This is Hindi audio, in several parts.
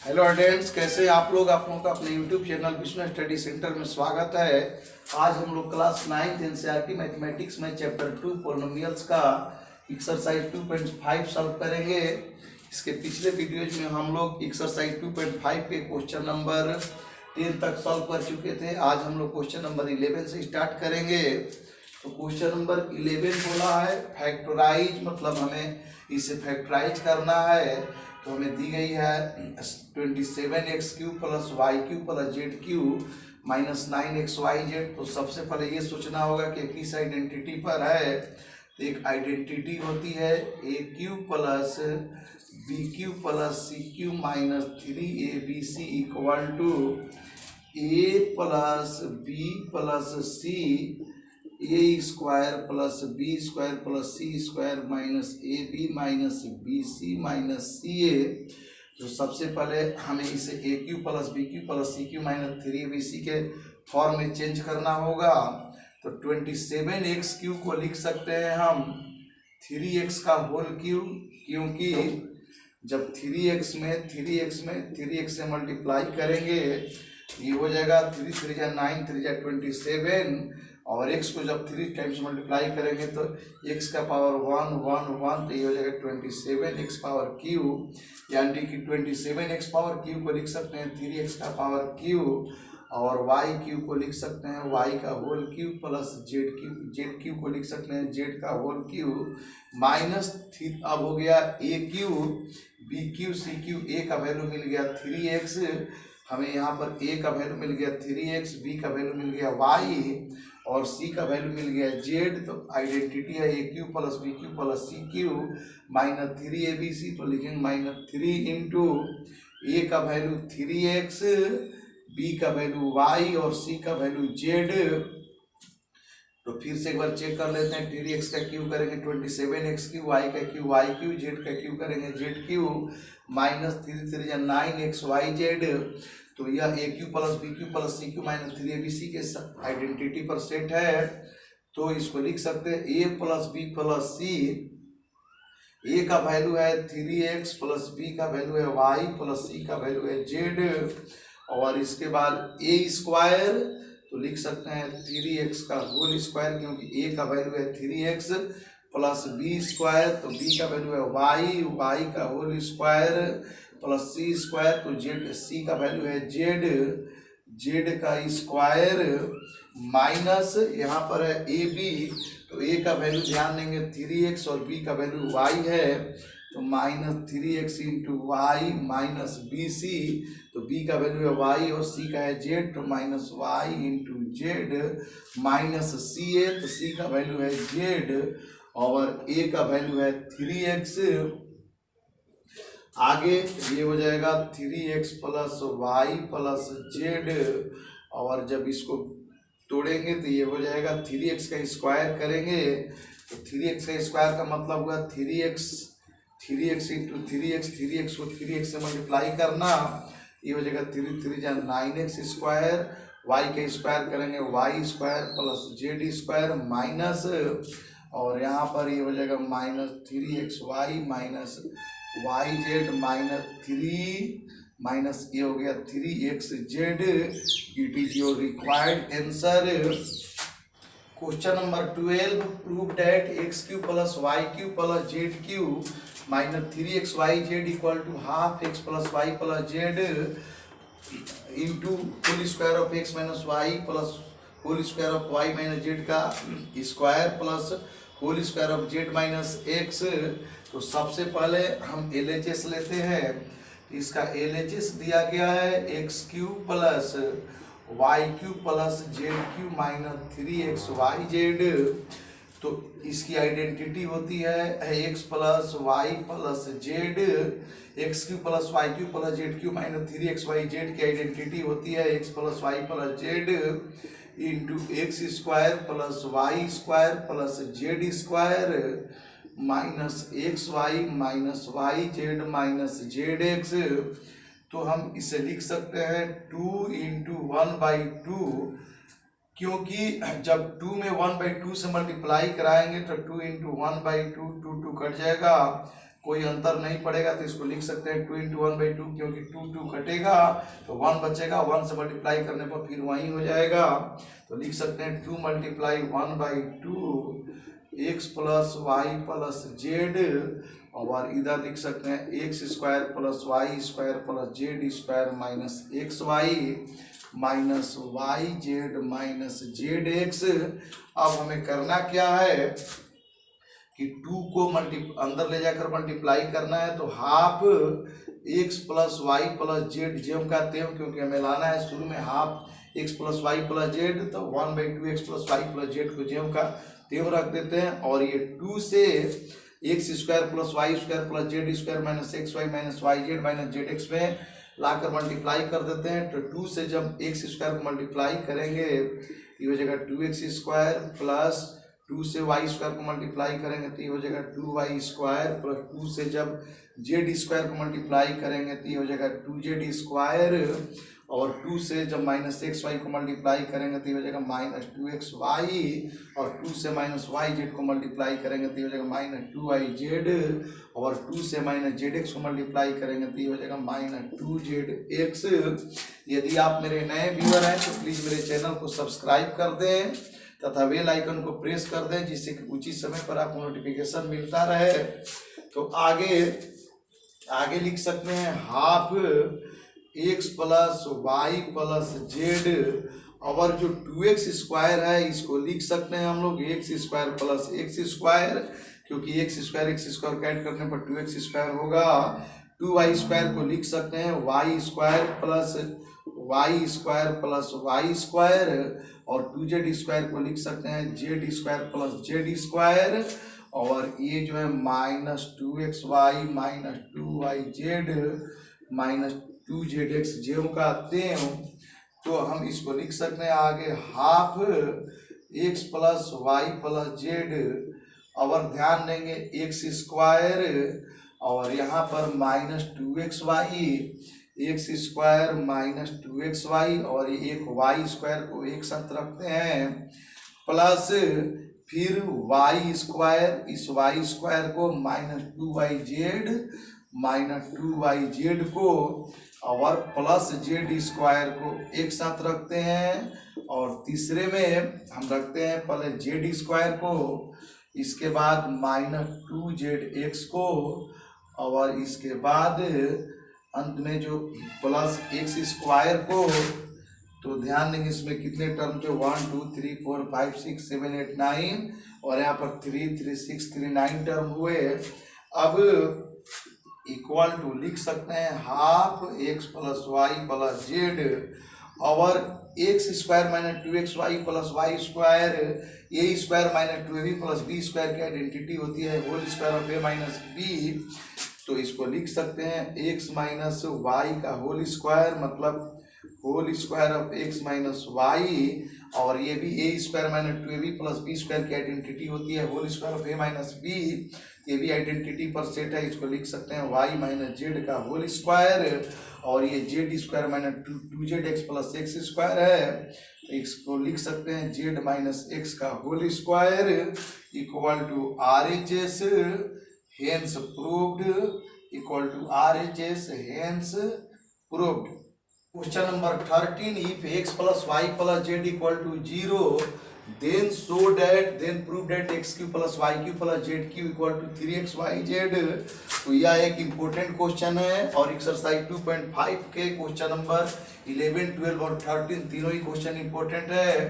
हेलो स्टूडेंट्स, कैसे हैं आप लोग। आप लोगों का अपने YouTube channel Vishnu study centre में स्वागत है। आज हम लोग क्लास 9 एनसीईआरटी मैथमेटिक्स में चैप्टर 2 पॉलिनोमियल्स का एक्सरसाइज 2.5 सॉल्व करेंगे। इसके पिछले वीडियोज में हम लोग एक्सरसाइज 2.5 के क्वेश्चन नंबर 10 तक सॉल्व कर चुके थे। आज हम लोग क्वेश्चन नंबर 11 से स्टार्ट करेंगे। तो क्वेश्चन नंबर 11 बोला है फैक्टराइज, मतलब हमें इसे फैक्टराइज करना है। तो हमें दी गई है 27x³ plus y³ plus z³ minus 9xyz। तो सबसे पहले ये सोचना होगा कि किस आइडेंटिटी पर है। तो एक आइडेंटिटी होती है a³ plus b³ plus c³ minus 3abc equal to a plus b plus c a square plus b square plus c square minus a b minus b c minus c a. तो सबसे पहले हमें इसे a³ plus b³ plus c³ minus 3abc के फॉर्म में चेंज करना होगा। तो 27x³ को लिख सकते हैं हम 3x का होल क्यूब, क्योंकि जब 3x से मल्टीप्लाई करेंगे ये हो जाएगा 3 3 जा 9 3 जा 27, और x को जब 3 टाइम्स मल्टीप्लाई करेंगे तो x का पावर 1 1 1, तो ये हो जाएगा 27x पावर क्यूब। यानी कि 27x पावर क्यूब को लिख सकते हैं 3x का पावर क्यूब, और y³ को लिख सकते हैं y का होल क्यूब प्लस z³ को लिख सकते हैं z का होल क्यूब माइनस। अब हो गया a³ b³ c³ a का वैल्यू मिल गया 3x, हमें यहाँ पर a का वैल्यू मिल गया 3x, b का वैल्यू मिल गया y और c का वैल्यू मिल गया z। तो आइडेंटिटी है a³ plus b³ plus c³ minus 3abc। तो लिखेंगे माइनस 3 इंटू a का वैल्यू 3x, b का वैल्यू y और c का वैल्यू z। तो फिर से एक बार चेक कर लेते हैं। 3x का क्यूब करेंगे 27x³, y का क्यूब y³, z का क्यूब करेंगे z³ माइनस 3 3 जा 9xyz। तो यह a³ plus b³ plus c³ minus 3abc के आइडेंटिटी पर सेट है। तो इसको लिख सकते हैं a plus b plus c। a का वैल्यू है 3x प्लस b का वैल्यू है y प्लस c का वैल्यू है z, और इसके बाद a स्क्वायर तो लिख सकते हैं 3x का होल स्क्वायर, क्योंकि a का वैल्यू है 3x प्लस b स्क्वायर, तो b का वैल्यू है y का whole square plus c square, तो c का वैल्यू है z का स्क्वायर माइनस यहाँ पर है ab। तो a का वैल्यू ध्यान देंगे 3x और b का वैल्यू y है, तो minus 3x into Y minus bc। तो b का वैल्यू है y और c का है z, तो minus y into z minus ca। तो c का वैल्यू है z और a का वैल्यू है 3x। आगे ये हो जाएगा 3x plus y plus z, और जब इसको तोड़ेंगे तो ये हो जाएगा 3x का स्क्वायर करेंगे। तो 3x का स्क्वायर का मतलब हुआ 3x इंटू 3x को 3x से मल्टीप्लाई करना, ये हो जाएगा 3 3 जा 9x स्क्वायर, y का स्क्वायर करेंगे y square plus z square minus, और यहाँ पर ये हो जाएगा minus 3xy minus yz minus 3 minus ये हो गया 3xz। It is your required answer. Question number 12, prove that x³ plus y³ plus z³ minus 3xyz equal to half x plus y plus z into whole square of x minus y plus whole square of y minus z का square plus whole square of z minus x। तो सबसे पहले हम LHS लेते हैं। इसका LHS दिया गया है x³ plus y³ plus z³ minus 3xyz। तो इसकी आइडेंटिटी होती है x plus y plus z, x³ plus y³ plus z³ minus 3xyz की आइडेंटिटी होती है x plus y plus z into x square plus y square plus z square minus x y minus y z minus z x. तो हम इसे लिख सकते हैं 2 इंटू 1/2, क्योंकि जब 2 में 1/2 से मल्टीप्लाई कराएंगे तो 2 इंटू 1/2 2 2 कट जाएगा, कोई अंतर नहीं पड़ेगा तो इसको लिख सकते हैं 2 × 1/2, क्योंकि 2 कटेगा तो 1 बचेगा, 1 से मल्टीप्लाई करने पर फिर वहीं हो जाएगा। तो लिख सकते हैं 2 × 1/2 x plus y plus z, और इधर लिख सकते हैं x² plus y² plus z² minus xy minus yz minus zx। अब हमें करना क्या है कि 2 को अंदर ले जाकर मल्टीप्लाई करना है, तो half x plus y plus z जेम का तेम, क्योंकि हमें लाना है शुरू में half x plus y plus z, तो 1/2 x plus y plus z को जेम का तेम रख देते हैं। और ये 2 से x² plus y² plus z² minus xy minus yz minus zx में लाकर मल्टीप्लाई कर देते हैं। तो 2 से जब x² को मल्टीप्लाई करेंगे ये हो जाएगा 2x² प्लस 2 से y² को मल्टीप्लाई करेंगे तो ये हो जाएगा 2y² प्लस 2 से जब z² को मल्टीप्लाई करेंगे तो ये हो जाएगा 2z², और 2 से जब माइनस xy को मल्टीप्लाई करेंगे तो ये हो जाएगा माइनस 2xy, और 2 से माइनस yz को मल्टीप्लाई करेंगे तो ये हो जाएगा माइनस 2yz, और 2 से माइनस zx को मल्टीप्लाई करेंगे तो ये हो जाएगा माइनस 2zx। यदि आप मेरे नए व्यूअर हैं तो प्लीज़ मेरे चैनल को सब्सक्राइब कर दें तथा बेल आइकन को प्रेस कर दें, जिससे कि उचित समय पर आपको नोटिफिकेशन मिलता रहे। तो आगे लिख सकते हैं half x plus y plus z, और जो 2x² है इसको लिख सकते हैं हम लोग x² प्लस x², क्योंकि x² कैट करने पर 2x² होगा। 2y² को लिख सकते हैं y² प्लस y², और 2z² को लिख सकते हैं z² प्लस z², और ये जो है minus 2xy minus 2yz minus 2zx GeM का तेम। तो हम इसको लिख सकते हैं आगे half x plus y plus z, और ध्यान देंगे x², और यहाँ पर minus 2xy, x² minus 2xy, और एक y² को एक साथ रखते हैं, प्लस फिर y², इस y² को माइनस 2yz माइनस 2yz को, और प्लस z² को एक साथ रखते हैं, और तीसरे में हम रखते हैं पहले z² को, इसके बाद माइनस 2zx को, और इसके बाद अंत में जो प्लस x² को। तो ध्यान देंगे इसमें कितने टर्म थे 1 2 3 4 5 6 7 8 9, और यहाँ पर 3 3 6 3 9 टर्म हुए। अब इक्वल टू लिख सकते हैं half x plus y plus z, और x² minus 2xy plus y², a² minus 2ab plus b² की आइडेंटिटी होती है whole square of a minus b। तो इसको लिख सकते हैं x माइनस वाई का होल स्क्वायर, मतलब whole square of x minus y, और ये भी a² minus 2ab plus b² की आइडेंटिटी होती है whole square of a minus b। ये भी आइडेंटिटी पर सेट है, इसको लिख सकते हैं y माइनस जेड का होल स्क्वायर, और ये z² minus 2zx plus x² है, तो इसको लिख सकते हैं z माइनस x का whole square equal to RHS hence proved, equal to RHS hence proved. Question number 13, if x plus y plus z equal to 0 then prove that x³ plus y³ plus z³ equal to 3xyz। तो यह एक इम्पोर्टेंट क्वेश्चन है, और एक्सरसाइज 2.5 के क्वेश्चन नंबर 11, 12 और 13 तीनों ही क्वेश्चन इम्पोर्टेंट है।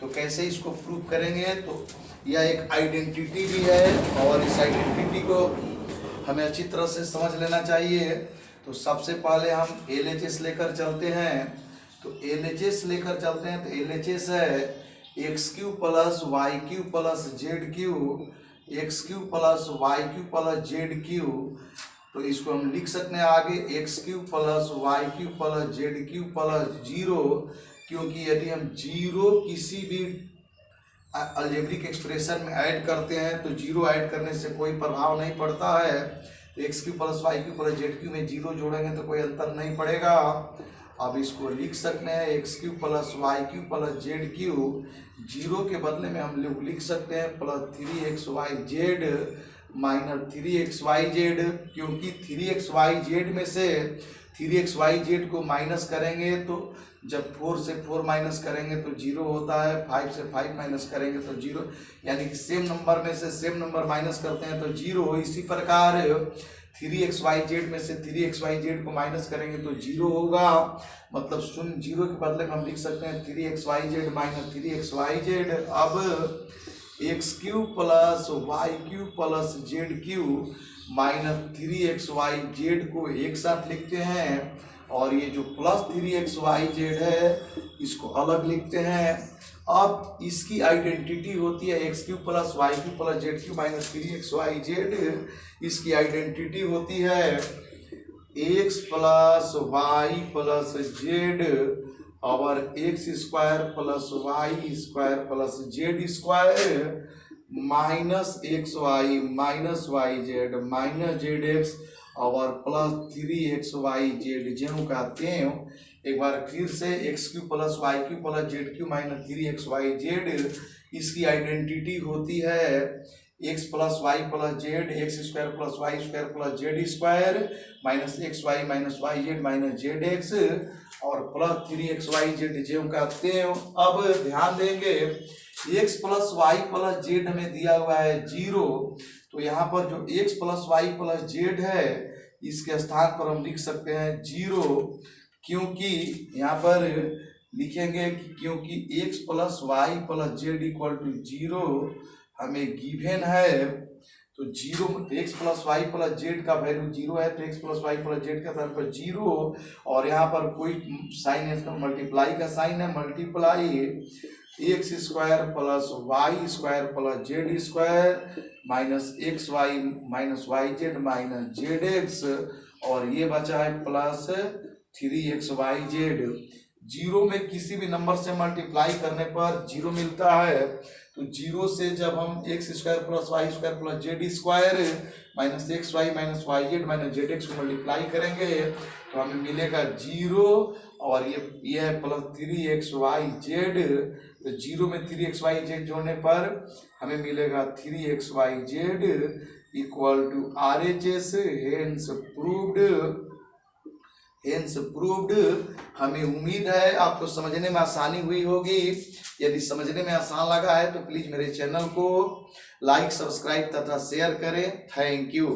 तो कैसे इसको प्रूव करेंगे, तो यह एक आइडेंटिटी भी है, और इस आइडेंटिटी को हमें अच्छी तरह से समझ लेना चाहिए। तो सबसे पहले हम LHS लेकर चलते हैं। तो LHS लेकर चलते हैं, तो LHS है x³ plus y³ plus z³ x³ plus y³ plus z³। तो इसको हम लिख सकते हैं आगे x³ plus y³ plus z³ plus 0, क्योंकि यदि हम 0 किसी भी अलजेब्रिक एक्सप्रेशन में ऐड करते हैं तो 0 ऐड करने से कोई प्रभाव नहीं पड़ता है। तो x³ plus y³ plus z³ में 0 जोड़ेंगे तो कोई अंतर नहीं पड़ेगा। अब इसको लिख सकते हैं x³ plus y³ plus z³, 0 के बदले में हम लोग लिख सकते हैं प्लस 3xyz माइनस 3xyz, क्योंकि 3xyz में से 3xyz को माइनस करेंगे तो जब 4 से 4 माइनस करेंगे तो 0 होता है, 5 से 5 माइनस करेंगे तो 0, यानी कि सेम नंबर में से सेम नंबर माइनस करते हैं तो 0। इसी प्रकार 3xyz में से 3xyz को माइनस करेंगे तो 0 होगा, मतलब शून्य 0 के बदले में हम लिख सकते हैं 3xyz माइनस 3xyz। अब x cube plus y cube plus z cube minus 3xyz को एक साथ लिखते हैं, और ये जो प्लस 3xyz है इसको अलग लिखते हैं। अब इसकी आइडेंटिटी होती है x cube plus y cube plus z cube minus 3xyz, इसकी आइडेंटिटी होती है x plus y plus z और x square plus y square plus z square minus x y minus y z minus z x और प्लस 3xyz ज्यों का त्यों। एक बार फिर से x cube plus y cube plus z cube minus 3xyz, इसकी आइडेंटिटी होती है x plus y plus Z x square plus y square plus z square minus x y minus y z minus z x और प्लस 3xyz ज्यों का त्यों। अब ध्यान देंगे x plus y plus z हमें दिया हुआ है 0, तो यहाँ पर जो x plus y plus z है इसके स्थान पर हम लिख सकते हैं 0, क्योंकि यहाँ पर लिखेंगे कि क्योंकि x plus y plus z equal to 0 हमें गिवन है, तो 0 x plus y plus z का वैल्यू 0 है, तो x plus y plus z का स्थान पर 0, और यहाँ पर कोई साइन है इसका मल्टीप्लाई का साइन है, multiply x square plus y square plus z square minus x y minus y z minus z x, और ये बचा है प्लस 3xyz। 0 में किसी भी नंबर से मल्टीप्लाई करने पर 0 मिलता है, तो 0 से जब हम x square plus y square plus z square minus x y minus y z minus z x को मल्टीप्लाई करेंगे तो हमें मिलेगा 0, और ये है प्लस 3xyz, तो 0 में 3xyz जोड़ने पर हमें मिलेगा 3xyz equal to RHS, hence proved. हमें उम्मीद है आपको समझने में आसानी हुई होगी। यदि समझने में आसान लगा है तो प्लीज मेरे चैनल को लाइक सब्सक्राइब तथा शेयर करें। Thank you.